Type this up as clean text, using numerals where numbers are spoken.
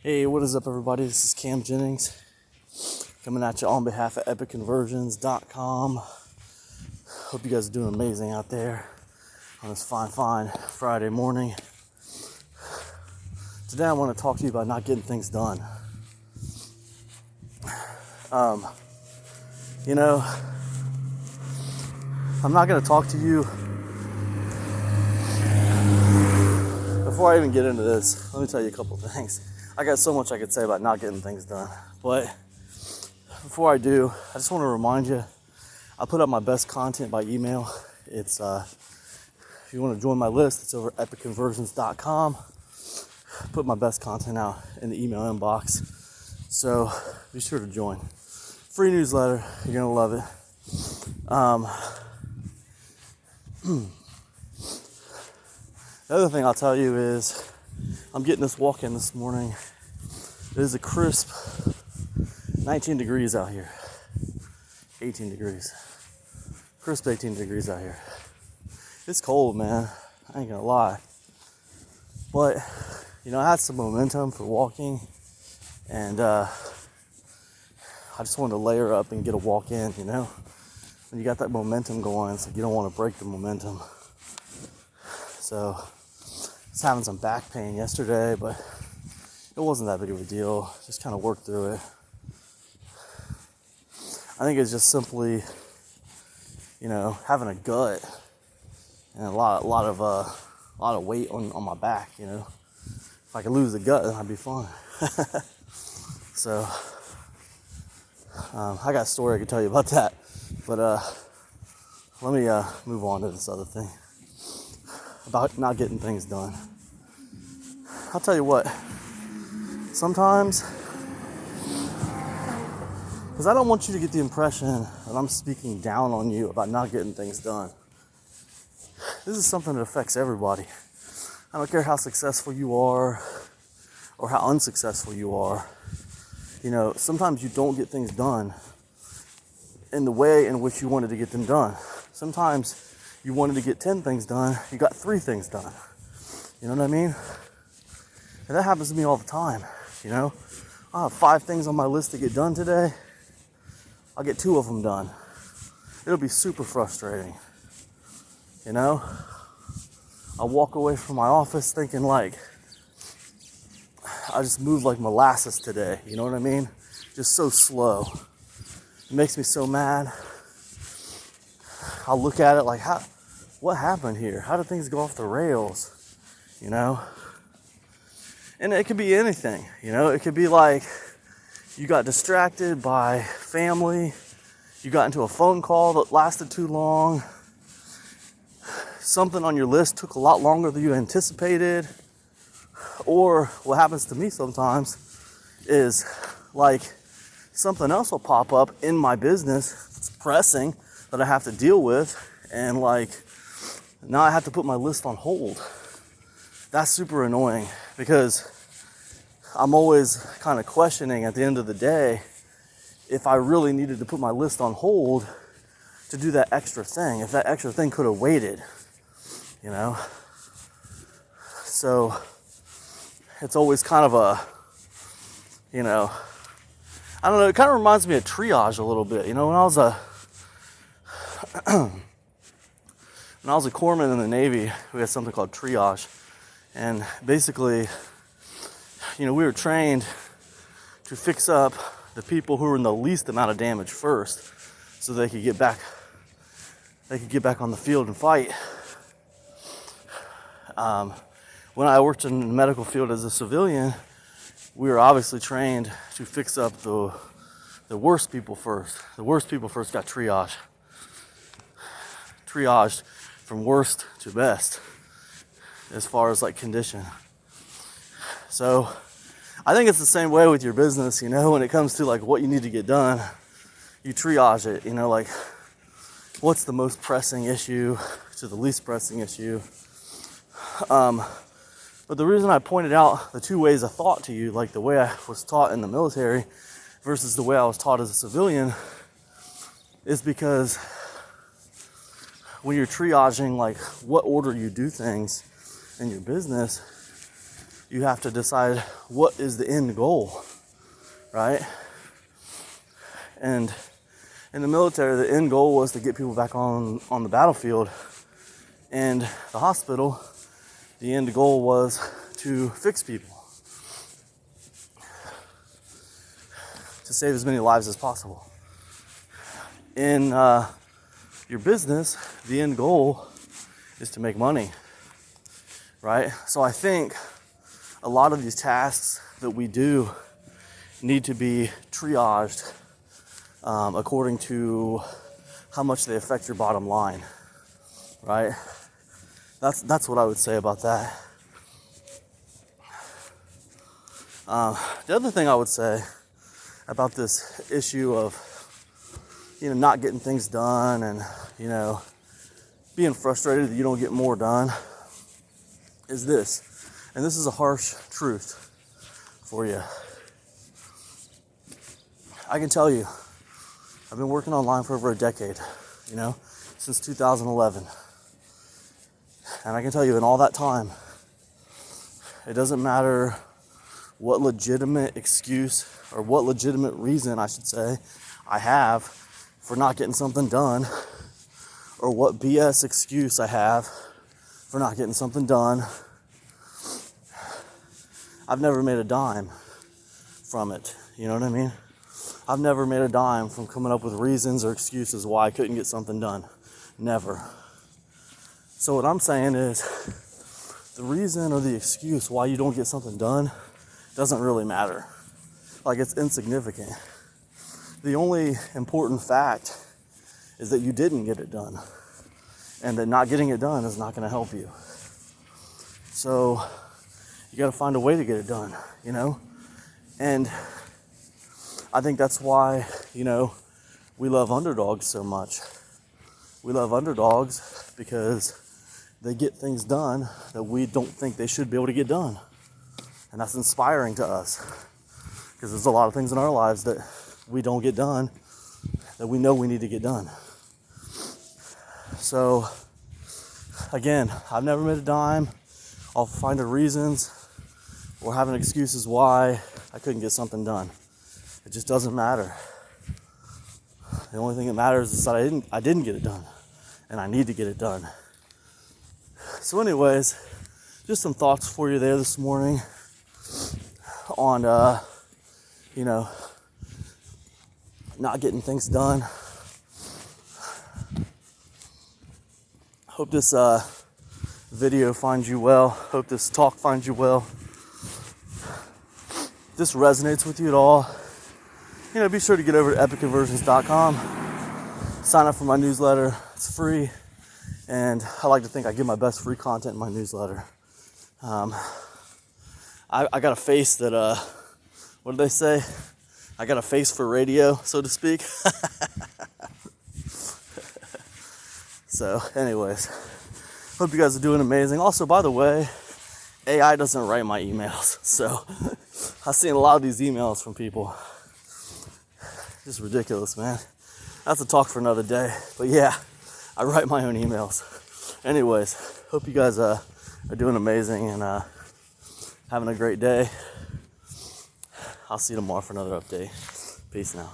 Hey, what is up, everybody? This is Cam Jennings coming at you on behalf of EpicConversions.com. Hope you guys are doing amazing out there on this fine Friday morning. Today I want to talk to you about not getting things done. I'm not going to talk to you. Before I even get into this, let me tell you a couple things. I got so much I could say about not getting things done, but before I do, I just want to remind you, I put up my best content by email. It's if you want to join my list, it's over at EpicConversions.com. Put my best content out in the email inbox, so be sure to join. Free newsletter, you're gonna love it. The other thing I'll tell you is I'm getting this walk in this morning. It is a crisp 19 degrees out here. 18 degrees. Crisp 18 degrees out here. It's cold, man. I ain't gonna lie. But, I had some momentum for walking, and I just wanted to layer up and get a walk in, When you got that momentum going, it's like you don't want to break the momentum. So, I was having some back pain yesterday, but it wasn't that big of a deal. Just kind of worked through it. I think it's just simply, having a gut and a lot of weight on my back. If I could lose the gut, then I'd be fine. So, I got a story I could tell you about that, but let me move on to this other thing about not getting things done. I'll tell you what, sometimes, because I don't want you to get the impression that I'm speaking down on you about not getting things done. This is something that affects everybody. I don't care how successful you are or how unsuccessful you are. Sometimes you don't get things done in the way in which you wanted to get them done. Sometimes you wanted to get 10 things done, you got 3 things done. You know what I mean? And that happens to me all the time, I have 5 things on my list to get done today. I'll get 2 of them done. It'll be super frustrating, I'll walk away from my office thinking I just moved like molasses today, you know what I mean? Just so slow. It makes me so mad. I'll look at it like, what happened here? How did things go off the rails? And it could be anything, It could be like you got distracted by family, you got into a phone call that lasted too long, something on your list took a lot longer than you anticipated, or what happens to me sometimes is something else will pop up in my business that's pressing that I have to deal with, and now I have to put my list on hold. That's super annoying because I'm always kind of questioning at the end of the day if I really needed to put my list on hold to do that extra thing, if that extra thing could have waited, So it's always kind of a, I don't know, it kind of reminds me of triage a little bit. When I was a corpsman in the Navy, we had something called triage. And basically, we were trained to fix up the people who were in the least amount of damage first so they could get back on the field and fight. When I worked in the medical field as a civilian, we were obviously trained to fix up the worst people first. The worst people first got triaged from worst to best as far as like So I think it's the same way with your business, you know, when it comes to like what you need to get done, you triage it, you know, like what's the most pressing issue to the least pressing issue. But the reason I pointed out the two ways of thought to you, like the way I was taught in the military versus the way I was taught as a civilian, is because when you're triaging like what order you do things in your business, you have to decide what is the end goal, right? And in the military, the end goal was to get people back on the battlefield. And the hospital, the end goal was to fix people, to save as many lives as possible. In your business, the end goal is to make money, right? So I think a lot of these tasks that we do need to be triaged according to how much they affect your bottom line, right? That's what I would say about that. The other thing I would say about this issue of, not getting things done and, being frustrated that you don't get more done is this. And this is a harsh truth for you. I can tell you, I've been working online for over a decade, since 2011. And I can tell you in all that time, it doesn't matter what legitimate excuse or what legitimate reason, I should say, I have for not getting something done, or what BS excuse I have for not getting something done. I've never made a dime from it, you know what I mean? I've never made a dime from coming up with reasons or excuses why I couldn't get something done. Never. So what I'm saying is, the reason or the excuse why you don't get something done doesn't really matter. Like, it's insignificant. The only important fact is that you didn't get it done, and that not getting it done is not going to help you. So you got to find a way to get it done, And I think that's why, we love underdogs so much. We love underdogs because they get things done that we don't think they should be able to get done. And that's inspiring to us, because there's a lot of things in our lives that we don't get done that we know we need to get done. So again, I've never made a dime. I'll find the reasons or having excuses why I couldn't get something done. It just doesn't matter. The only thing that matters is that I didn't get it done, and I need to get it done. So anyways, just some thoughts for you there this morning on, not getting things done. Hope this video finds you well. Hope this talk finds you well. If this resonates with you at all, be sure to get over to epicconversions.com. Sign up for my newsletter. It's free. And I like to think I give my best free content in my newsletter. I got a face that, what do they say? I got a face for radio, so to speak. So anyways, hope you guys are doing amazing. Also, by the way, AI doesn't write my emails. So I've seen a lot of these emails from people. Just ridiculous, man. That's a talk for another day. But yeah, I write my own emails. Anyways, hope you guys are doing amazing and having a great day. I'll see you tomorrow for another update. Peace now.